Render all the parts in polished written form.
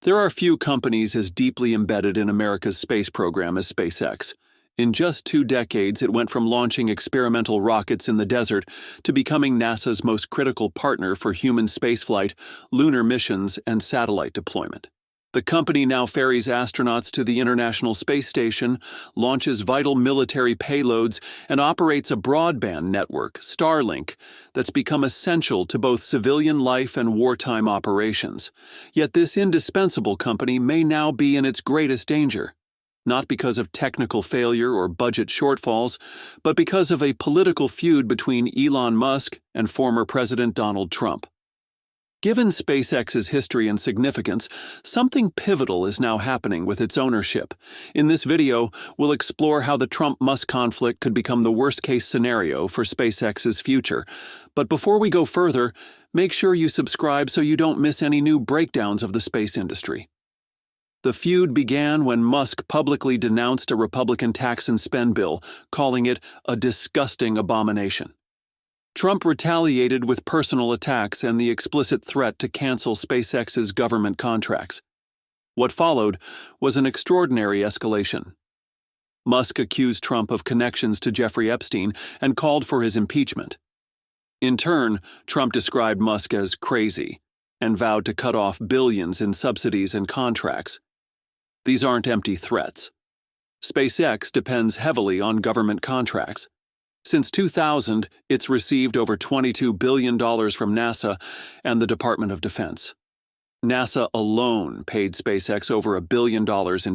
There are few companies as deeply embedded in America's space program as SpaceX. In just 2 decades, it went from launching experimental rockets in the desert to becoming NASA's most critical partner for human spaceflight, lunar missions, and satellite deployment. The company now ferries astronauts to the International Space Station, launches vital military payloads, and operates a broadband network, Starlink, that's become essential to both civilian life and wartime operations. Yet this indispensable company may now be in its greatest danger. Not because of technical failure or budget shortfalls, but because of a political feud between Elon Musk and former President Donald Trump. Given SpaceX's history and significance, something pivotal is now happening with its ownership. In this video, we'll explore how the Trump-Musk conflict could become the worst-case scenario for SpaceX's future. But before we go further, make sure you subscribe so you don't miss any new breakdowns of the space industry. The feud began when Musk publicly denounced a Republican tax and spend bill, calling it a disgusting abomination. Trump retaliated with personal attacks and the explicit threat to cancel SpaceX's government contracts. What followed was an extraordinary escalation. Musk accused Trump of connections to Jeffrey Epstein and called for his impeachment. In turn, Trump described Musk as crazy and vowed to cut off billions in subsidies and contracts. These aren't empty threats. SpaceX depends heavily on government contracts. Since 2000, it's received over $22 billion from NASA and the Department of Defense. NASA alone paid SpaceX over $1 billion in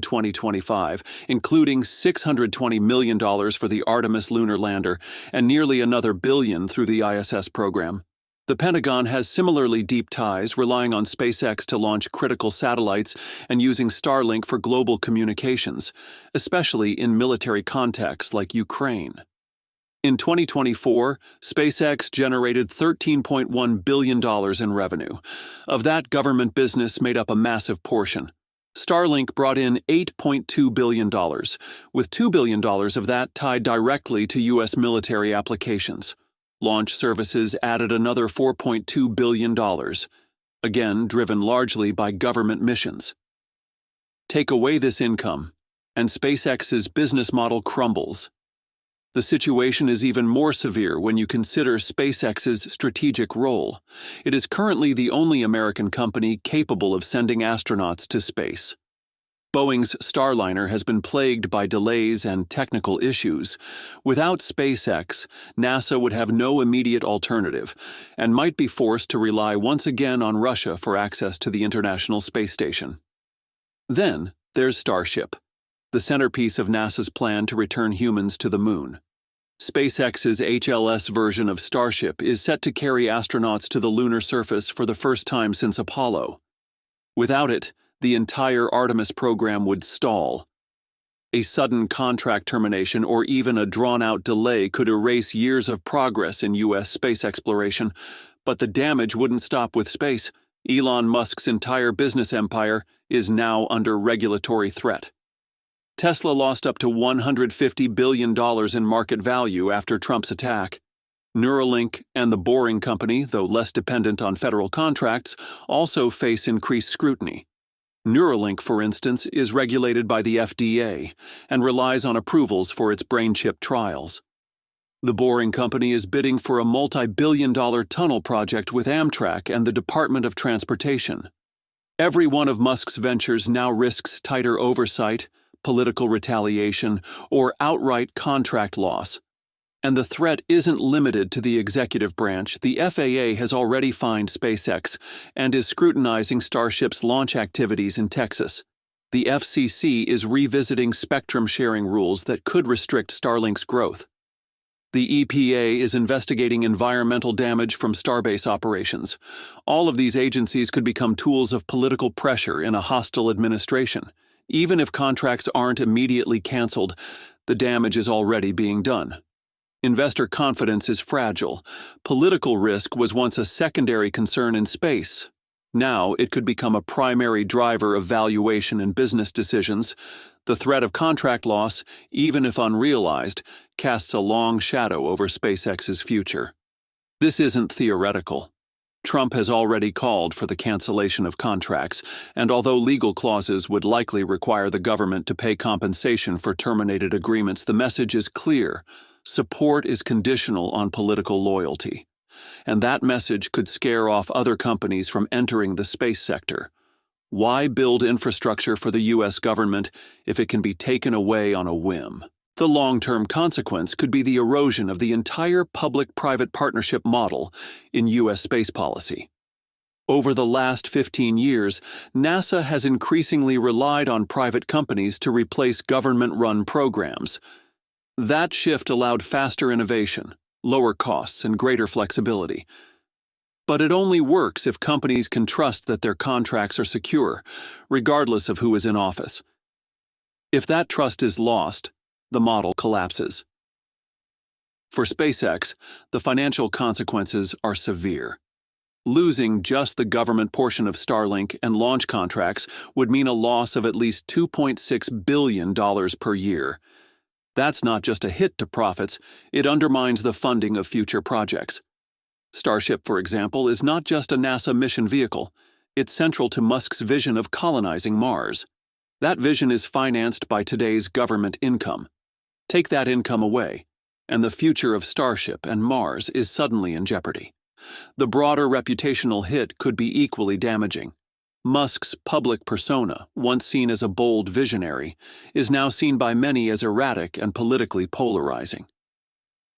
2025, including $620 million for the Artemis lunar lander and nearly another $1 billion through the ISS program. The Pentagon has similarly deep ties, relying on SpaceX to launch critical satellites and using Starlink for global communications, especially in military contexts like Ukraine. In 2024, SpaceX generated $13.1 billion in revenue. Of that, government business made up a massive portion. Starlink brought in $8.2 billion, with $2 billion of that tied directly to U.S. military applications. Launch services added another $4.2 billion, again driven largely by government missions. Take away this income, and SpaceX's business model crumbles. The situation is even more severe when you consider SpaceX's strategic role. It is currently the only American company capable of sending astronauts to space. Boeing's Starliner has been plagued by delays and technical issues. Without SpaceX, NASA would have no immediate alternative and might be forced to rely once again on Russia for access to the International Space Station. Then there's Starship, the centerpiece of NASA's plan to return humans to the moon. SpaceX's HLS version of Starship is set to carry astronauts to the lunar surface for the first time since Apollo. Without it, the entire Artemis program would stall. A sudden contract termination or even a drawn-out delay could erase years of progress in U.S. space exploration, but the damage wouldn't stop with space. Elon Musk's entire business empire is now under regulatory threat. Tesla lost up to $150 billion in market value after Trump's attack. Neuralink and the Boring Company, though less dependent on federal contracts, also face increased scrutiny. Neuralink, for instance, is regulated by the FDA and relies on approvals for its brain chip trials. The Boring Company is bidding for a multi-billion-dollar tunnel project with Amtrak and the Department of Transportation. Every one of Musk's ventures now risks tighter oversight, political retaliation, or outright contract loss. And the threat isn't limited to the executive branch. The FAA has already fined SpaceX and is scrutinizing Starship's launch activities in Texas. The FCC is revisiting spectrum sharing rules that could restrict Starlink's growth. The EPA is investigating environmental damage from Starbase operations. All of these agencies could become tools of political pressure in a hostile administration. Even if contracts aren't immediately canceled, the damage is already being done. Investor confidence is fragile. Political risk was once a secondary concern in space. Now it could become a primary driver of valuation and business decisions. The threat of contract loss, even if unrealized, casts a long shadow over SpaceX's future. This isn't theoretical. Trump has already called for the cancellation of contracts, and although legal clauses would likely require the government to pay compensation for terminated agreements, the message is clear: support is conditional on political loyalty. And that message could scare off other companies from entering the space sector. Why build infrastructure for the U.S. government if it can be taken away on a whim? The long-term consequence could be the erosion of the entire public-private partnership model in U.S. space policy. Over the last 15 years, NASA has increasingly relied on private companies to replace government-run programs. That shift allowed faster innovation, lower costs, and greater flexibility. But it only works if companies can trust that their contracts are secure, regardless of who is in office. If that trust is lost, the model collapses. For SpaceX, the financial consequences are severe. Losing just the government portion of Starlink and launch contracts would mean a loss of at least $2.6 billion per year. That's not just a hit to profits, it undermines the funding of future projects. Starship, for example, is not just a NASA mission vehicle. It's central to Musk's vision of colonizing Mars. That vision is financed by today's government income. Take that income away, and the future of Starship and Mars is suddenly in jeopardy. The broader reputational hit could be equally damaging. Musk's public persona, once seen as a bold visionary, is now seen by many as erratic and politically polarizing.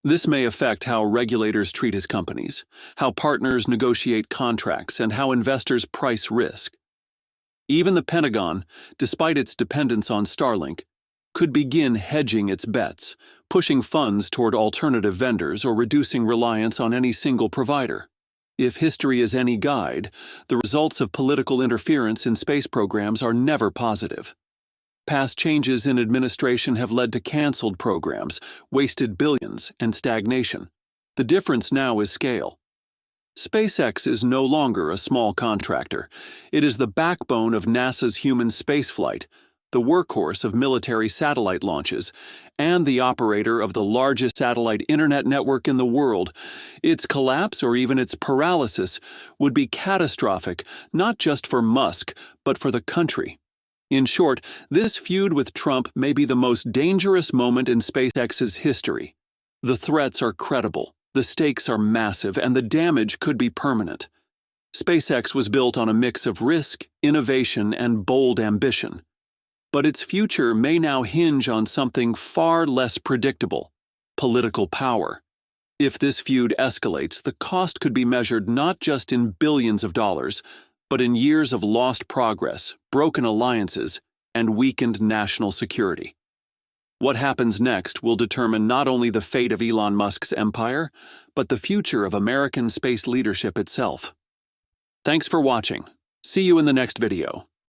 This may affect how regulators treat his companies, how partners negotiate contracts, and how investors price risk. Even the Pentagon, despite its dependence on Starlink, could begin hedging its bets, pushing funds toward alternative vendors or reducing reliance on any single provider. If history is any guide, the results of political interference in space programs are never positive. Past changes in administration have led to canceled programs, wasted billions, and stagnation. The difference now is scale. SpaceX is no longer a small contractor. It is the backbone of NASA's human spaceflight, the workhorse of military satellite launches, and the operator of the largest satellite internet network in the world. Its collapse, or even its paralysis, would be catastrophic, not just for Musk, but for the country. In short, this feud with Trump may be the most dangerous moment in SpaceX's history. The threats are credible, the stakes are massive, and the damage could be permanent. SpaceX was built on a mix of risk, innovation, and bold ambition. But its future may now hinge on something far less predictable: political power. If this feud escalates, the cost could be measured not just in billions of dollars, but in years of lost progress, broken alliances, and weakened national security. What happens next will determine not only the fate of Elon Musk's empire, but the future of American space leadership itself. Thanks for watching. See you in the next video.